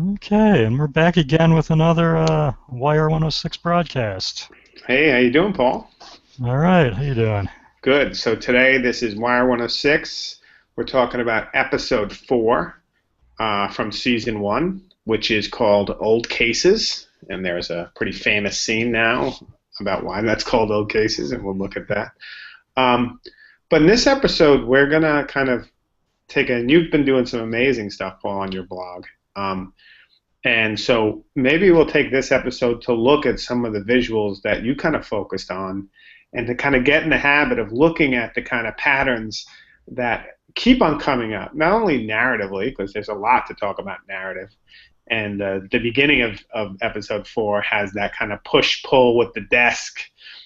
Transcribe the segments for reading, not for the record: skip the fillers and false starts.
Okay, and we're back again with another wire106 broadcast. Hey, how you doing, Paul? All right, how you doing? Good. So today this is wire 106. We're talking about episode 4 from season 1, which is called Old Cases. And there's a pretty famous scene now about why that's called Old Cases, and we'll look at that. Um, but in this episode, we're gonna kind of and you've been doing some amazing stuff, Paul, on your blog. Um, And so maybe we'll take this episode to look at some of the visuals that you kind of focused on and to kind of get in the habit of looking at the kind of patterns that keep on coming up, not only narratively, because there's a lot to talk about narrative. And the beginning of episode 4 has that kind of push pull with the desk,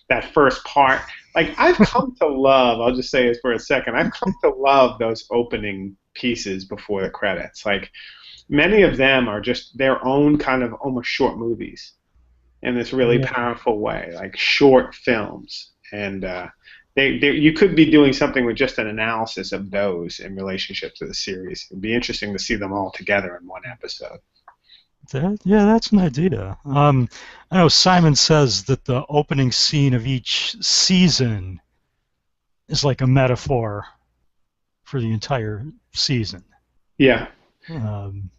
that first part. Like, I've come to love, I'll just say this for a second, I've come to love those opening pieces before the credits. Like, many of them are just their own kind of almost short movies in this really Yeah, powerful way, like short films. And you could be doing something with just an analysis of those in relationship to the series. It'd be interesting to see them all together in one episode. yeah, that's an idea. I know Simon says that the opening scene of each season is like a metaphor for the entire season. Yeah, Um,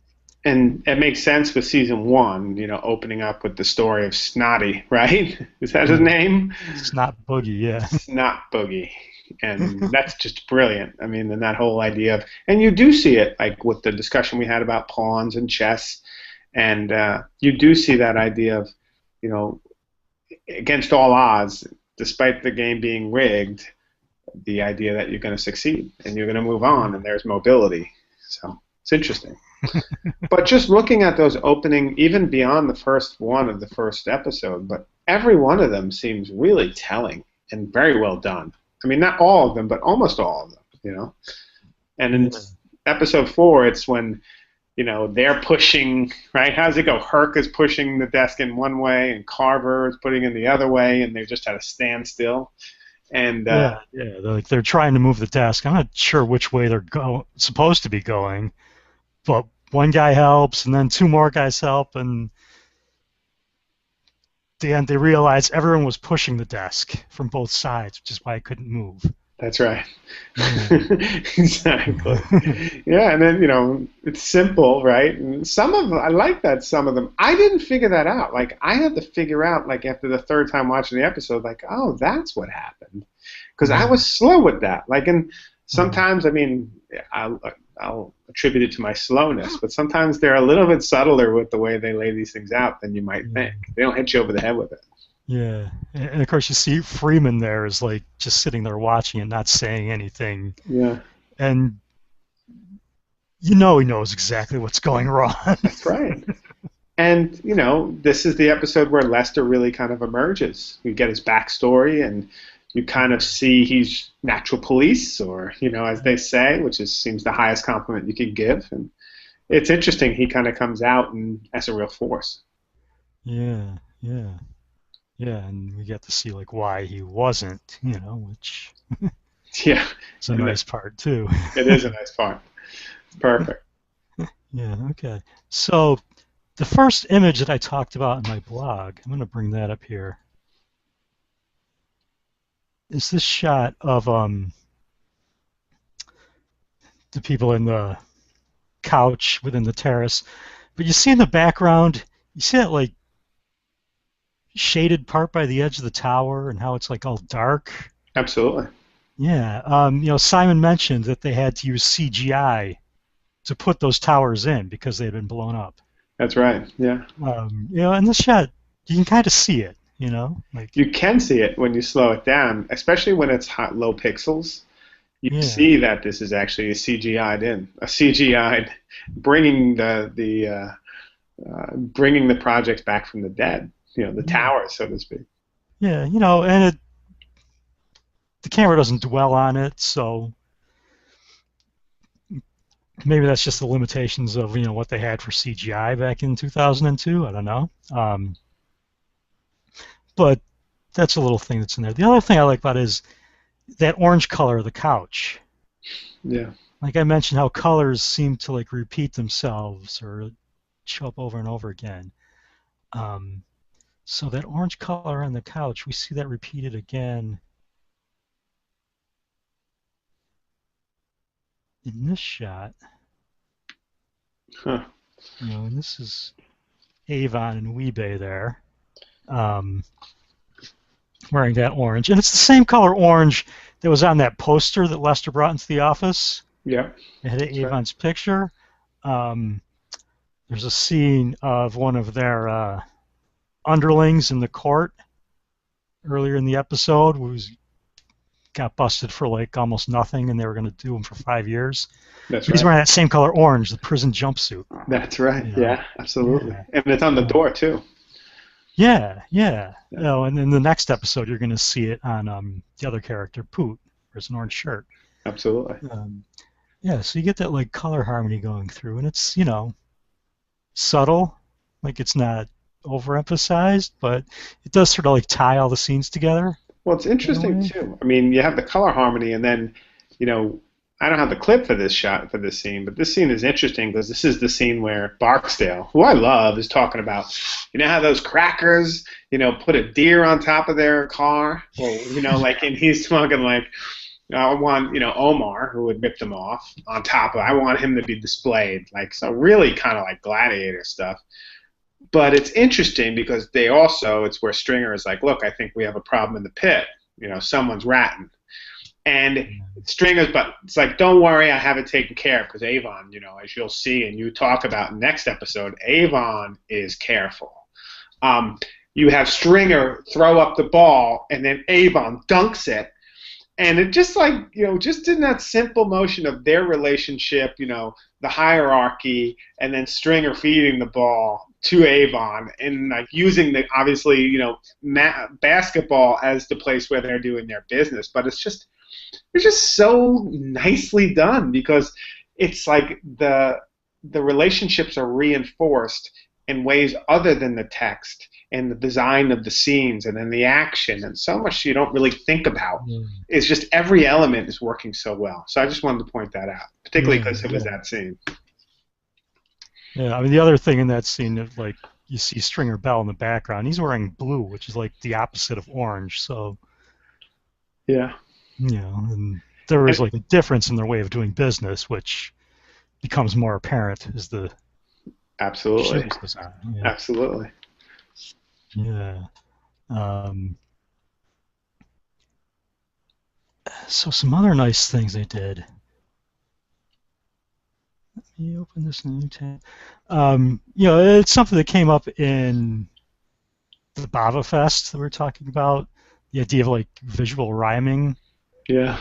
and it makes sense with season 1, opening up with the story of Snotty, right? Is that his yeah, name? it's not boogie, yeah. Snot Boogie. And that's just brilliant. I mean, and that whole idea of, and you do see it like with the discussion we had about pawns and chess, and you do see that idea of, you know, against all odds, despite the game being rigged, the idea that you're going to succeed and you're going to move on, and there's mobility. So it's interesting. But just looking at those opening, even beyond the first one of the first episode, but every one of them seems really telling and very well done. I mean, not all of them, but almost all of them. And in Yeah, episode 4, it's when, they're pushing, right? How's it go? Herc is pushing the desk in one way, and Carver is putting it in the other way, and they're just at a standstill. And yeah. They're trying to move the desk. I'm not sure which way they're supposed to be going, but one guy helps, and then two more guys help, and at the end they realize everyone was pushing the desk from both sides, which is why I couldn't move. that's right. Yeah. Exactly. Yeah, and then it's simple, right? And some of them, I like that. Some of them, I didn't figure that out. Like, I had to figure out, like, after the third time watching the episode, like, oh, that's what happened, because I Yeah. was slow with that. Like, and Yeah. sometimes, I mean, I'll attribute it to my slowness, but sometimes they're a little bit subtler with the way they lay these things out than you might Yeah. think. They don't hit you over the head with it. Yeah. And of course, you see Freeman there is like just sitting there watching and not saying anything. Yeah, And you know he knows exactly what's going wrong. that's right. And, this is the episode where Lester really kind of emerges. We get his backstory, and you kind of see he's natural police, or, as they say, which seems the highest compliment you could give. And it's interesting. He kind of comes out and as a real force. Yeah. Yeah. Yeah. And we get to see like why he wasn't, which Yeah, is a and nice part too. it is a nice part. It's perfect. Yeah. Okay. So the first image that I talked about in my blog, I'm going to bring that up here, is this shot of the people in the couch within the terrace. But you see in the background, you see that like shaded part by the edge of the tower and how it's like all dark. Absolutely. Yeah, Simon mentioned that they had to use CGI to put those towers in because they had been blown up. That's right. Yeah. In this shot, you can kind of see it. Like You can see it when you slow it down, especially when it's hot, low pixels. You yeah, see that this is actually a CGI'd bringing bringing the project back from the dead. The yeah, tower, so to speak. yeah. And the camera doesn't dwell on it, so maybe that's just the limitations of what they had for CGI back in 2002. I don't know. But that's a little thing that's in there. The other thing I like about it is that orange color of the couch. Yeah. Like I mentioned, how colors seem to like repeat themselves, or show up over and over again. Um, so that orange color on the couch, we see that repeated again in this shot. Huh. And this is Avon and Weebay there, um, wearing that orange, and it's the same color orange that was on that poster that Lester brought into the office. Yeah, It had that's right. Avon's picture. Um, there's a scene of one of their underlings in the court earlier in the episode who got busted for like almost nothing, and they were going to do him for 5 years. That's But he's right. wearing that same color orange, the prison jumpsuit. That's right. You know, Yeah, absolutely. yeah, And it's on the door too. yeah, yeah. Yeah, And in the next episode, you're going to see it on the other character, Poot. There's an orange shirt. absolutely. Um, yeah, so you get that like color harmony going through, and it's subtle, like it's not overemphasized, but it does sort of like tie all the scenes together Well, it's in a interesting way. too. I mean, you have the color harmony, and then, you know, I don't have the clip for this shot for this scene, but this scene is interesting because this is the scene where Barksdale, who I love, is talking about, how those crackers, put a deer on top of their car, or like, and he's talking like, I want, Omar, who would rip them off, on top of. I want him to be displayed, like so, really kind of like gladiator stuff. But it's interesting because it's where Stringer is like, look, I think we have a problem in the pit. Someone's ratting. And Stringer's, but it's like, don't worry, I have it taken care of because Avon, as you'll see and you talk about next episode, Avon is careful. Um, you have Stringer throw up the ball and then Avon dunks it. And it just like, just in that simple motion of their relationship, the hierarchy, and then Stringer feeding the ball to Avon and like using the obviously basketball as the place where they're doing their business, but it's just so nicely done because it's like the relationships are reinforced in ways other than the text and the design of the scenes and then the action and so much you don't really think about. Yeah, It's just every element is working so well. So I just wanted to point that out, particularly yeah, because it was yeah. that scene. Yeah, I mean, the other thing in that scene is like you see Stringer Bell in the background. He's wearing blue, which is like the opposite of orange. So, Yeah. and there is And like a difference in their way of doing business, which becomes more apparent as the show absolutely. goes on. Yeah, Absolutely. yeah. Um, so some other nice things they did. Let me open this new tab. It's something that came up in the Bava Fest that we were talking about. The idea of like visual rhyming. Yeah.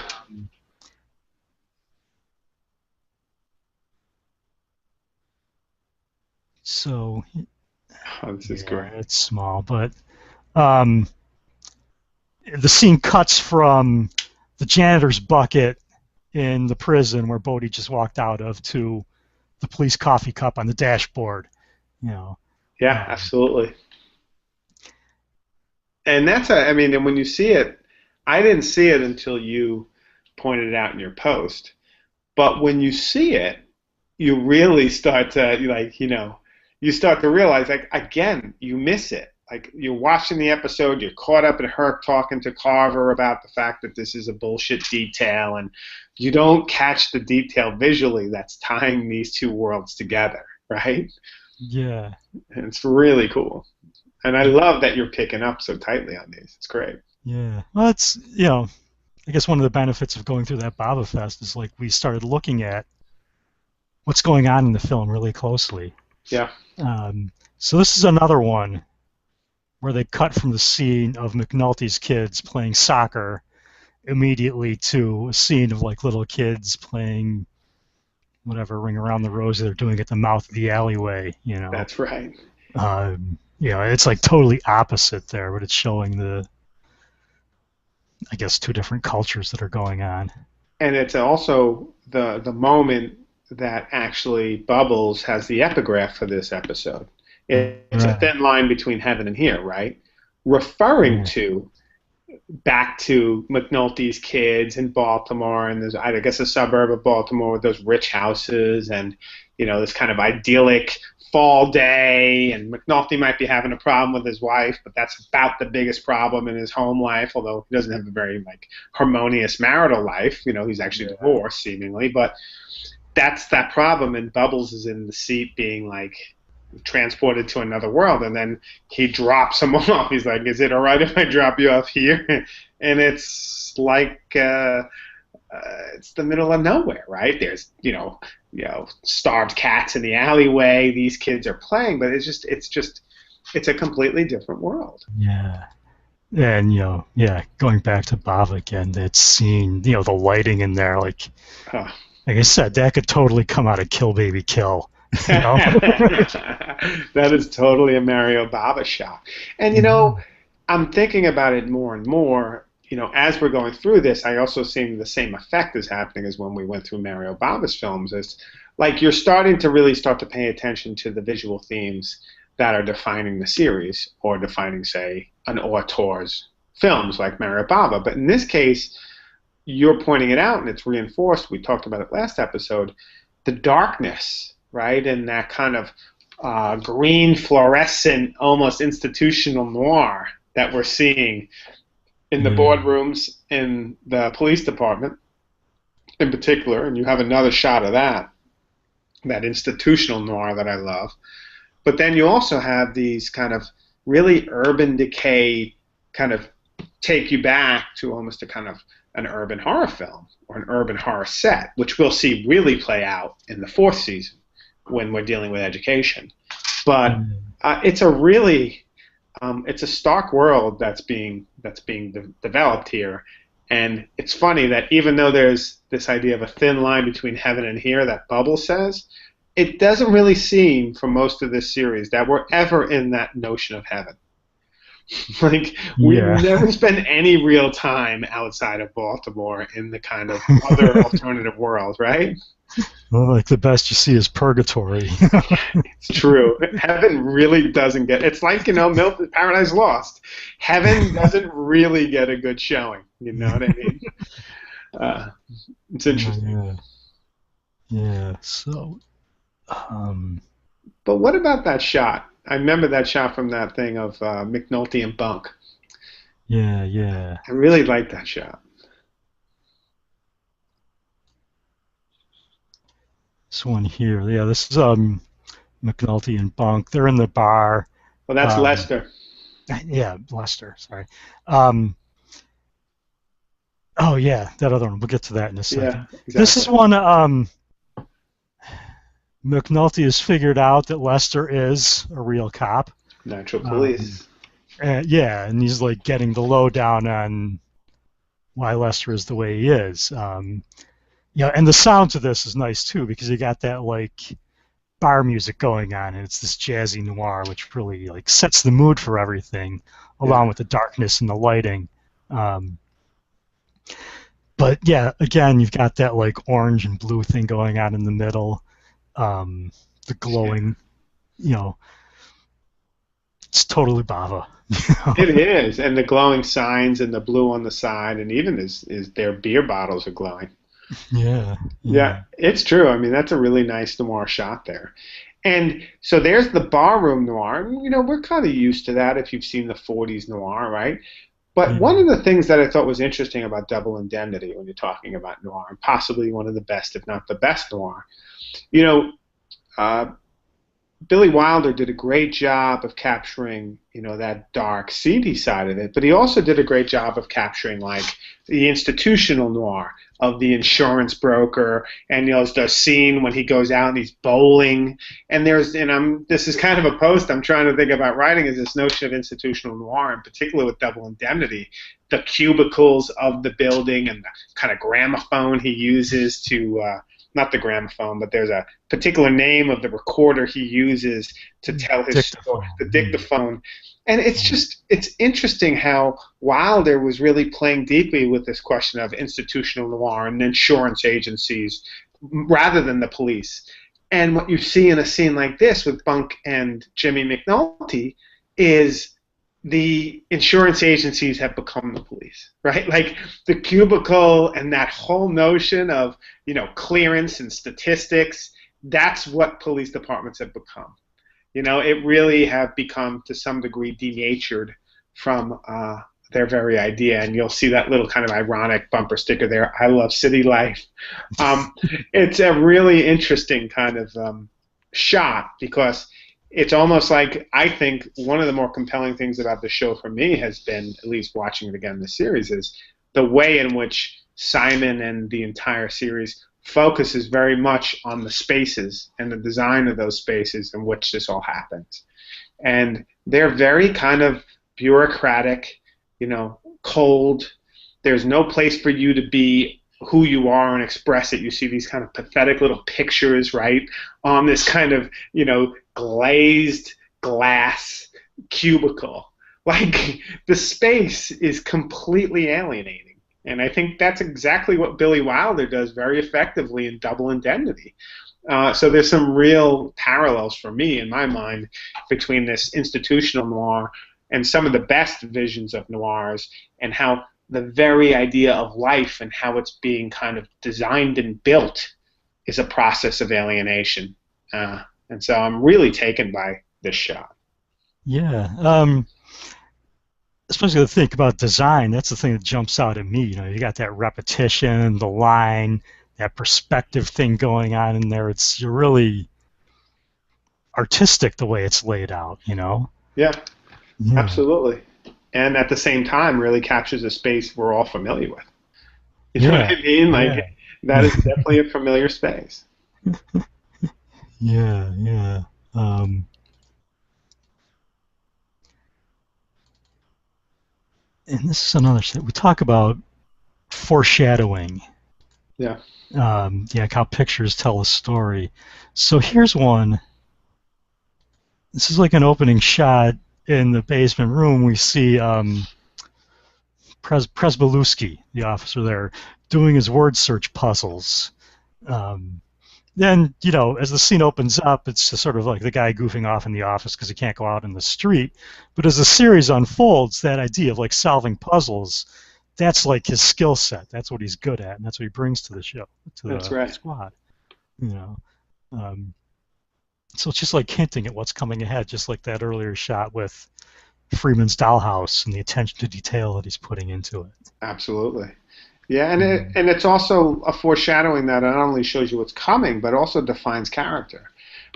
So Oh, this is yeah, great. it's small, but um, the scene cuts from the janitor's bucket in the prison where Bodhi just walked out of to the police coffee cup on the dashboard. You know, Yeah, um, absolutely. And I mean, and when you see it, I didn't see it until you pointed it out in your post. But when you see it, you really start to you start to realize like again, you miss it. Like you're watching the episode, you're caught up in Herc talking to Carver about the fact that this is a bullshit detail, and you don't catch the detail visually that's tying these two worlds together, right? yeah, And it's really cool. And I love that you're picking up so tightly on these. It's great. yeah. Well, it's I guess one of the benefits of going through that Baba Fest is like we started looking at what's going on in the film really closely. Yeah, So this is another one where they cut from the scene of McNulty's kids playing soccer immediately to a scene of like little kids playing whatever Ring Around the Rosie they're doing at the mouth of the alleyway. that's right. It's like totally opposite there, but it's showing I guess, two different cultures that are going on. And it's also the moment that actually Bubbles has the epigraph for this episode. It's a Right. thin line between heaven and here, right? Referring Yeah. to back to McNulty's kids in Baltimore, and there's, I guess, a suburb of Baltimore with those rich houses, and this kind of idyllic fall day, and McNulty might be having a problem with his wife, but that's about the biggest problem in his home life, although he doesn't have a very harmonious marital life. He's actually Yeah. divorced seemingly, but that's that problem, and Bubbles is in the seat being transported to another world, and then he drops him off. He's like, "Is it all right if I drop you off here?" And it's it's the middle of nowhere, right? There's starved cats in the alleyway. These kids are playing, but it's a completely different world. Yeah. And yeah, going back to Bava again, that scene, the lighting in there, Oh. like I said, that could totally come out of Kill Baby Kill. That is totally a Mario Bava shot. And Mhm. I'm thinking about it more and more. As we're going through this, I also see the same effect is happening as when we went through Mario Bava's films. It's like you're starting to really start to pay attention to the visual themes that are defining the series or defining, say, an auteur's films like Mario Bava. But in this case, you're pointing it out and it's reinforced. We talked about it last episode. The darkness, right, and that kind of green, fluorescent, almost institutional noir that we're seeing in the Yeah. boardrooms in the police department in particular, and you have another shot of that institutional noir that I love. But then you also have these kind of really urban decay kind of take you back to almost a kind of an urban horror film or an urban horror set, which we'll see really play out in the fourth season when we're dealing with education. But it's a really it's a stark world that's being developed here, and it's funny that even though there's this idea of a thin line between heaven and here that Bubble says, it doesn't really seem for most of this series that we're ever in that notion of heaven. We Yeah. never spend any real time outside of Baltimore in the kind of other alternative world, right? Well, like the best you see is purgatory. It's true. Heaven really doesn't get. It's like Paradise Lost. Heaven doesn't really get a good showing. You know what I mean? Uh, it's interesting. Yeah. Yeah. So, um, But what about that shot? I remember that shot from that thing of McNulty and Bunk. yeah, yeah. I really like that shot. This one here. Yeah, this is McNulty and Bunk. They're in the bar. Well, that's Um, Lester. yeah, Lester. Sorry. Um, oh yeah, that other one. We'll get to that in a Yeah, second. This is exactly. one. McNulty has figured out that Lester is a real cop. Natural Um, police. and, yeah, and he's like getting the lowdown on why Lester is the way he is. Yeah, and the sound to this is nice too because you got that bar music going on, and it's this jazzy noir, which really sets the mood for everything, Yeah. along with the darkness and the lighting. Um, but yeah, again, you've got that orange and blue thing going on in the middle. The Yeah. glowing, you know, it's totally Bava. It is, and the glowing signs and the blue on the side, and even is their beer bottles are glowing. Yeah, Yeah, yeah, it's true. I mean, that's a really nice noir shot there. And so there's the barroom noir. We're kind of used to that if you've seen the 40s noir, right? But one yeah, of the things that I thought was interesting about Double Indemnity when you're talking about noir, and possibly one of the best, if not the best noir, you know, uh, Billy Wilder did a great job of capturing, that dark, seedy side of it, but he also did a great job of capturing the institutional noir of the insurance broker, and the scene when he goes out and he's bowling, and this is kind of a post I'm trying to think about writing is this notion of institutional noir, in particular with Double Indemnity, the cubicles of the building and the kind of gramophone he uses to not the gramophone, but there's a particular name of the recorder he uses to tell his story, dictaphone. the dictaphone. And it's interesting how Wilder was really playing deeply with this question of institutional noir and insurance agencies rather than the police. And what you see in a scene like this with Bunk and Jimmy McNulty is the insurance agencies have become the police, right? Like the cubicle and that whole notion of, clearance and statistics, that's what police departments have become. It really have become to some degree denatured from their very idea. And you'll see that little kind of ironic bumper sticker there, I love city life. Um, it's a really interesting kind of shot because it's almost like I think one of the more compelling things about the show for me has been, at least watching it again this series, is the way in which Simon and the entire series focuses very much on the spaces and the design of those spaces in which this all happens. And they're very kind of bureaucratic, cold. There's no place for you to be who you are and express it. You see these kind of pathetic little pictures, right, on this kind of, glazed glass cubicle. Like the space is completely alienating. And I think that's exactly what Billy Wilder does very effectively in Double Indemnity. So there's some real parallels for me in my mind between this institutional noir and some of the best visions of noirs, and how the very idea of life and how it's being kind of designed and built is a process of alienation. And so I'm really taken by this shot. Yeah. Especially to think about design, that's the thing that jumps out at me. You got that repetition, the line, that perspective thing going on in there. You're really artistic the way it's laid out. Yeah, Yeah. absolutely. And at the same time, really captures a space we're all familiar with. You know what Yeah. I mean? Like, Yeah. that is definitely a familiar space. Yeah. Yeah. Um, and this is another thing. We talk about foreshadowing. Yeah. Yeah, how pictures tell a story. So here's one. This is like an opening shot in the basement room. We see Presbalewski, the officer there, doing his word search puzzles. Um, then, as the scene opens up, it's just sort of like the guy goofing off in the office because he can't go out in the street. But as the series unfolds, that idea of like solving puzzles, that's like his skill set. That's what he's good at, and that's what he brings to the show, to That's the right. squad. You know, um, so it's just like hinting at what's coming ahead, just like that earlier shot with Freeman's dollhouse and the attention to detail that he's putting into it. Absolutely. Yeah, and Mm. it's also a foreshadowing that not only shows you what's coming, but also defines character,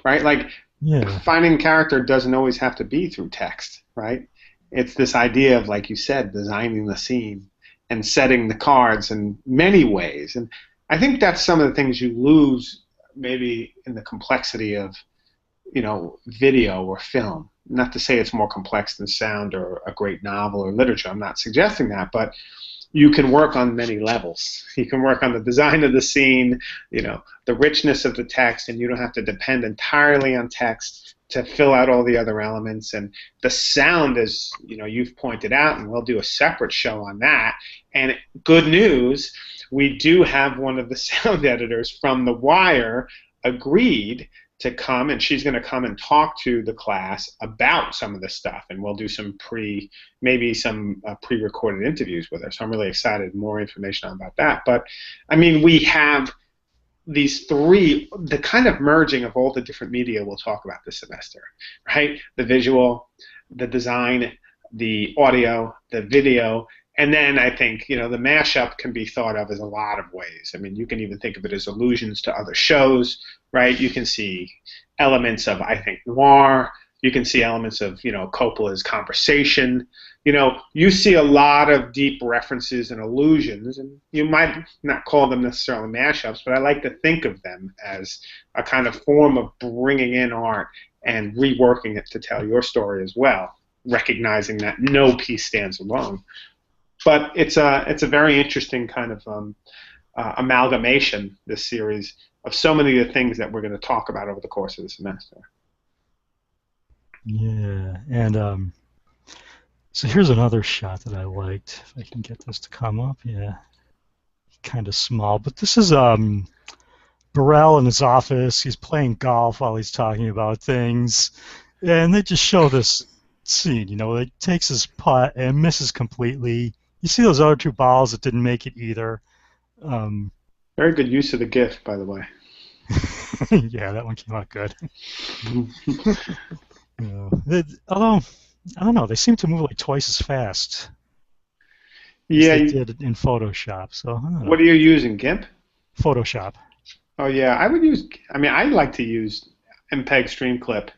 right? Like Yeah, defining character doesn't always have to be through text, right? It's this idea of, like you said, designing the scene and setting the cards in many ways. And I think that's some of the things you lose maybe in the complexity of, video or film. Not to say it's more complex than sound or a great novel or literature. I'm not suggesting that, but you can work on many levels. You can work on the design of the scene, the richness of the text, and you don't have to depend entirely on text to fill out all the other elements. And the sound, as you've pointed out, and we'll do a separate show on that. And good news, we do have one of the sound editors from The Wire agreed to come, and she's going to come and talk to the class about some of this stuff, and we'll do some pre-recorded interviews with her. So I'm really excited. More information about that. But I mean, we have these three, the kind of merging of all the different media we'll talk about this semester, right? The visual, the design, the audio, the video. And then I think, the mashup can be thought of as a lot of ways. I mean, you can even think of it as allusions to other shows, right? You can see elements of, I think, noir. You can see elements of, Coppola's Conversation. You see a lot of deep references and allusions, and you might not call them necessarily mashups, but I like to think of them as a kind of form of bringing in art and reworking it to tell your story as well, recognizing that no piece stands alone. But it's a very interesting kind of amalgamation, this series, of so many of the things that we're going to talk about over the course of the semester. yeah. And so here's another shot that I liked. If I can get this to come up, yeah, kind of small, but this is Burrell in his office. He's playing golf while he's talking about things, and they just show this scene. It takes his putt and misses completely. You see those other two balls that didn't make it either. Um, Very good use of the GIF, by the way. yeah, that one came out good. Although I don't know, they seem to move like twice as fast as Yeah, they did in Photoshop. So I don't what know. are you using, GIMP? Photoshop. Oh yeah, I would use. I mean, I like to use MPEG Streamclip,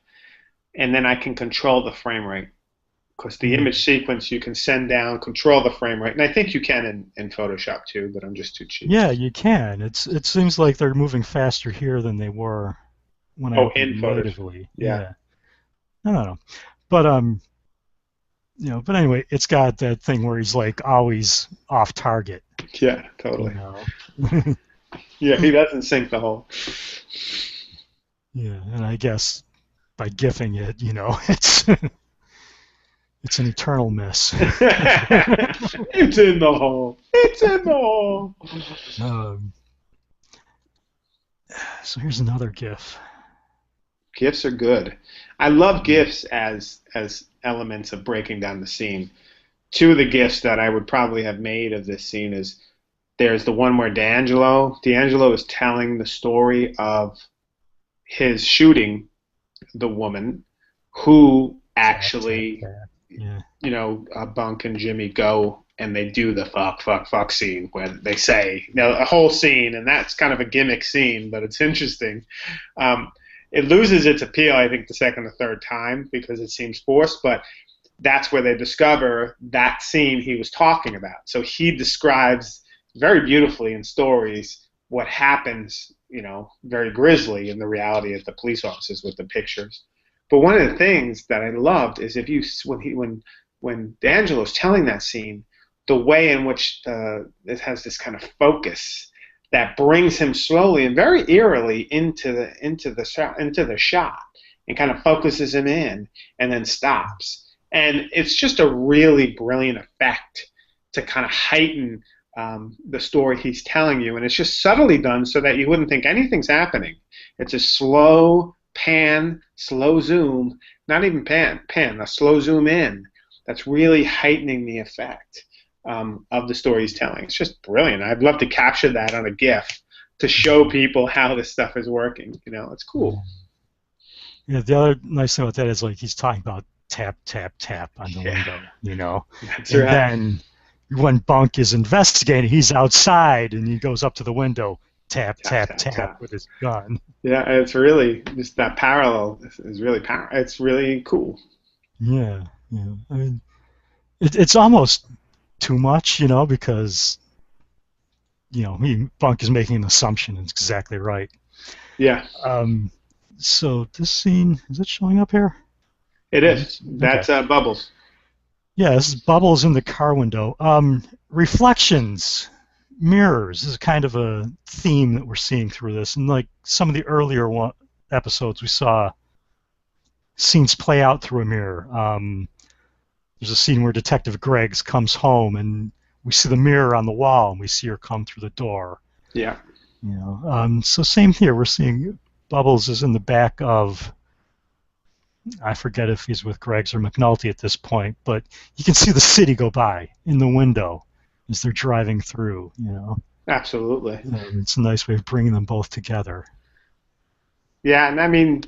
and then I can control the frame rate because the Yeah. image sequence you can send down, control the frame rate, and I think you can in Photoshop too, but I'm just too cheap. Yeah, you can. It seems like they're moving faster here than they were when I Oh, opened in them Photoshop. natively. Yeah, Yeah. I don't know. But but anyway, it's got that thing where he's like always off target, yeah, you totally. know. Yeah, he doesn't sink the hole. Yeah, and I guess by gifting it, it's an eternal miss. It's in the hole. It's in the hole. um, so here's another GIF. GIFs are good. I love GIFs as elements of breaking down the scene. Two of the GIFs that I would probably have made of this scene is there's the one where D'Angelo is telling the story of his shooting the woman who Tap, tap, actually, tap. Yeah. Bunk and Jimmy go and they do the fuck, fuck, fuck scene where they say, a whole scene, and that's kind of a gimmick scene, but it's interesting. Um, it loses its appeal, I think, the second or third time because it seems forced, but that's where they discover that scene he was talking about. So he describes very beautifully in stories what happens, very grisly in the reality of the police officers with the pictures. But one of the things that I loved is if you when D'Angelo's telling that scene, the way in which it has this kind of focus that brings him slowly and very eerily into the shot and kind of focuses him in and then stops. And it's just a really brilliant effect to kind of heighten the story he's telling you. And it's just subtly done so that you wouldn't think anything's happening. It's a slow pan, slow zoom, not even pan, a slow zoom in that's really heightening the effect of the story he's telling. It's just brilliant. I'd love to capture that on a GIF to show people how this stuff is working. It's cool. Yeah, the other nice thing about that is like he's talking about tap, tap, tap on the Yeah, window. that's And right. then when Bunk is investigating, he's outside and he goes up to the window, tap, Tap, tap, tap, tap tap. with his gun. Yeah, it's really just that parallel is really it's really cool. Yeah, yeah. I mean, it's almost too much, because Bunk is making an assumption. And it's exactly right. Yeah, Um, so this scene is it showing up here? it Yeah, is. okay. That's Bubbles. Yeah, this is bubbles in the car window. Reflections, mirrors is kind of a theme that we're seeing through this. And like some of the earlier episodes, we saw scenes play out through a mirror. There's a scene where Detective Greggs comes home and we see the mirror on the wall and we see her come through the door. Yeah, So same here. We're seeing Bubbles is in the back of, I forget if he's with Greggs or McNulty at this point, but you can see the city go by in the window as they're driving through. absolutely. It's a nice way of bringing them both together. Yeah, and I mean,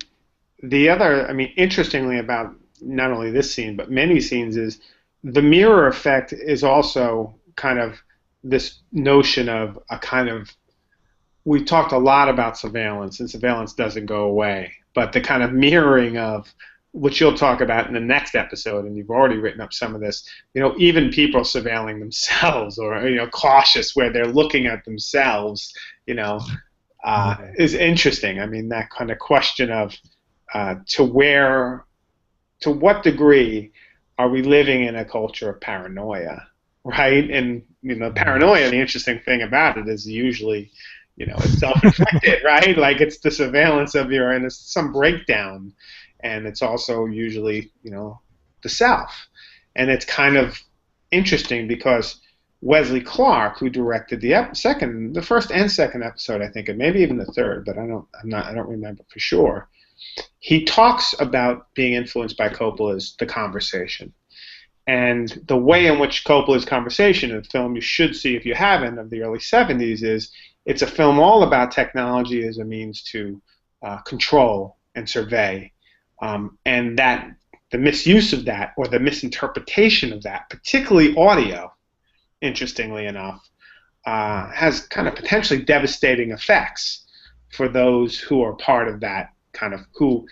interestingly about not only this scene but many scenes is the mirror effect is also kind of this notion of a kind of we talked a lot about surveillance, and surveillance doesn't go away. But the kind of mirroring of which you'll talk about in the next episode, and you've already written up some of this. Even people surveilling themselves, or cautious where they're looking at themselves. You know, Yeah. is interesting. I mean, that kind of question of to what degree are we living in a culture of paranoia, right? And Yeah. paranoia. The interesting thing about it is usually, it's self-inflicted, right? Like it's the surveillance of your and it's some breakdown, and it's also usually, the self, and it's kind of interesting because Wesley Clark, who directed the first and second episode, I think, and maybe even the third, but I don't remember for sure. he talks about being influenced by Coppola's The Conversation. And the way in which Coppola's Conversation, a film you should see if you haven't, of the early 70s, is it's a film all about technology as a means to control and survey. And that the misuse of that, or the misinterpretation of that, particularly audio, interestingly enough, has kind of potentially devastating effects for those who are part of that kind of, who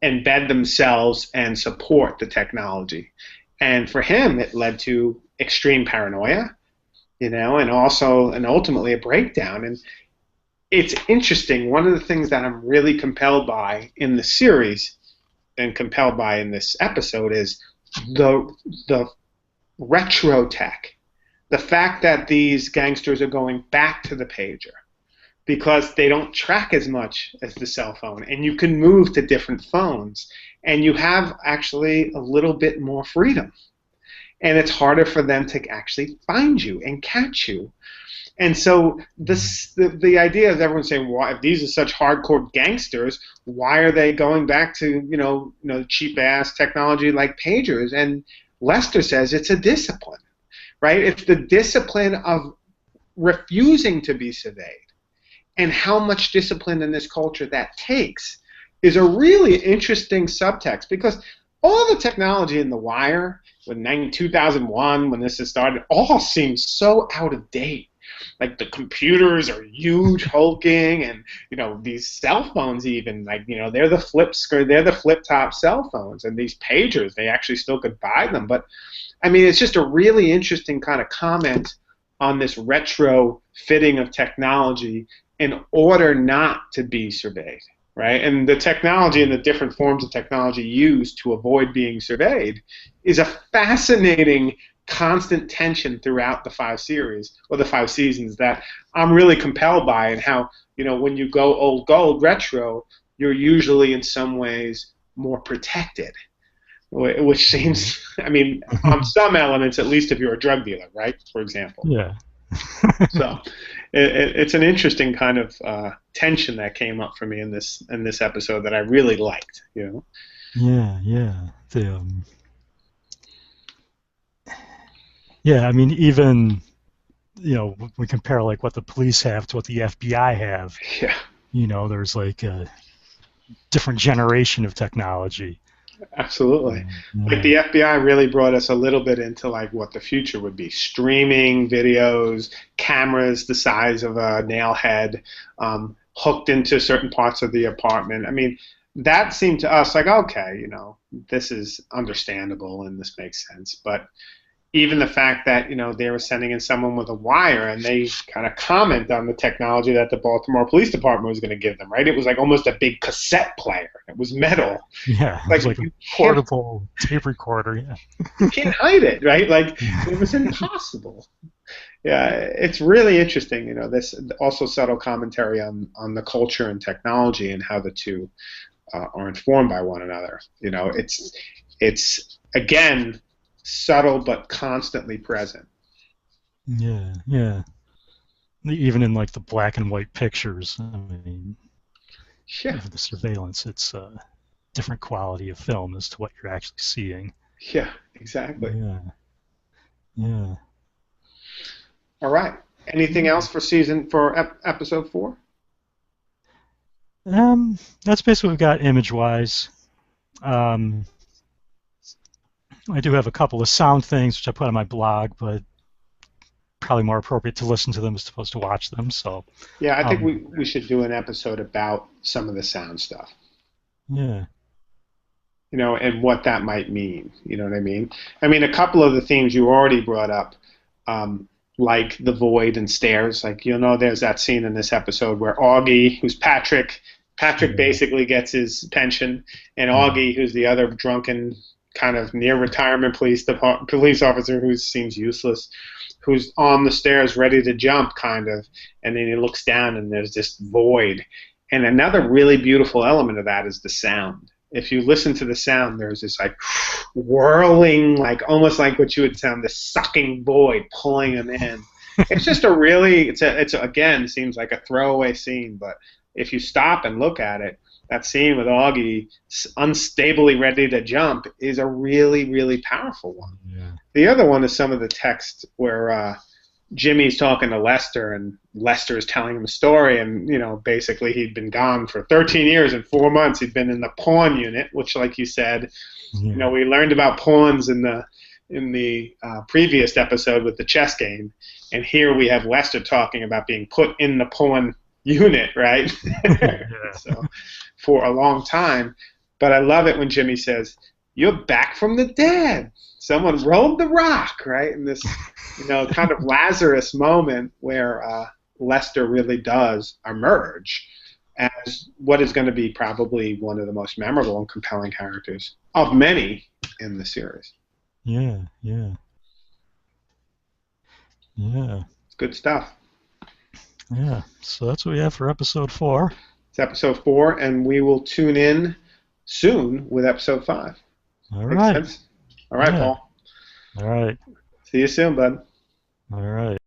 embed themselves and support the technology. And for him, it led to extreme paranoia, and also, and ultimately, a breakdown. And it's interesting. One of the things that I'm really compelled by in the series, and compelled by in this episode, is the retro tech. The fact that these gangsters are going back to the pager because they don't track as much as the cell phone, and you can move to different phones, and you have actually a little bit more freedom. And it's harder for them to actually find you and catch you. And so the idea is, everyone's saying, why, if these are such hardcore gangsters, why are they going back to cheap ass technology like pagers? And Lester says it's a discipline, right? It's the discipline of refusing to be surveyed. And how much discipline in this culture that takes is a really interesting subtext, because all the technology in The Wire, when 2001, when this has started, all seems so out of date. Like, the computers are huge, hulking, and these cell phones, even they're the flip top cell phones, and these pagers, they actually still could buy them. But I mean, it's just a really interesting kind of comment on this retro fitting of technology in order not to be surveyed, right? And the technology and the different forms of technology used to avoid being surveyed is a fascinating constant tension throughout the 5 series, or the 5 seasons, that I'm really compelled by. And how, when you go old gold retro, you're usually in some ways more protected, which seems, I mean, on some elements, at least if you're a drug dealer, right, for example. Yeah. So it's an interesting kind of tension that came up for me in this episode that I really liked. Yeah, yeah. Yeah, I mean, even we compare like what the police have to what the FBI have. Yeah. There's like a different generation of technology. Absolutely. Yeah. Like, the FBI really brought us a little bit into like what the future would be: streaming videos, cameras the size of a nail head, hooked into certain parts of the apartment. I mean, that seemed to us like, okay, this is understandable and this makes sense. But even the fact that they were sending in someone with a wire, and they kind of comment on the technology that the Baltimore Police Department was going to give them, right? It was like almost a big cassette player. It was metal. Yeah, it was like a portable tape recorder. Yeah, you can't hide it, right? Like, it was impossible. Yeah, it's really interesting. This also subtle commentary on the culture and technology, and how the two are informed by one another. It's again subtle but constantly present. Yeah, yeah. Even in like the black and white pictures, I mean, yeah, the surveillance, it's a different quality of film as to what you're actually seeing. Yeah, exactly. Yeah, yeah. All right. Anything else for episode 4? That's basically what we got image-wise. I do have a couple of sound things which I put on my blog, but probably more appropriate to listen to them as opposed to watch them. So yeah, I think we should do an episode about some of the sound stuff. Yeah. And what that might mean. You know what I mean? I mean, a couple of the themes you already brought up, like the void and stairs. Like, there's that scene in this episode where Augie, who's Patrick basically gets his pension, and Augie, who's the other drunken kind of near retirement police officer who seems useless, who's on the stairs ready to jump, kind of, and then he looks down and there's this void. And another really beautiful element of that is the sound. If you listen to the sound, there's this like whirling, like almost like what you would sound, this sucking void pulling him in. It's just a really, it's again, seems like a throwaway scene, but if you stop and look at it, that scene with Augie unstably ready to jump is a really, really powerful one. Yeah. The other one is some of the text where Jimmy's talking to Lester, and Lester is telling him a story, and basically he'd been gone for 13 years and 4 months. He'd been in the pawn unit, which, like you said, Yeah. we learned about pawns in the previous episode with the chess game, and here we have Lester talking about being put in the pawn unit, right? Yeah. So for a long time. But I love it when Jimmy says, "You're back from the dead. Someone rolled the rock," right? And this, kind of Lazarus moment where Lester really does emerge as what is going to be probably one of the most memorable and compelling characters of many in the series. Yeah. Yeah. Yeah. It's good stuff. Yeah. So that's what we have for episode 4. It's episode 4, and we will tune in soon with episode 5. All Makes right. sense? All right, Yeah. Paul. All right. See you soon, bud. All right.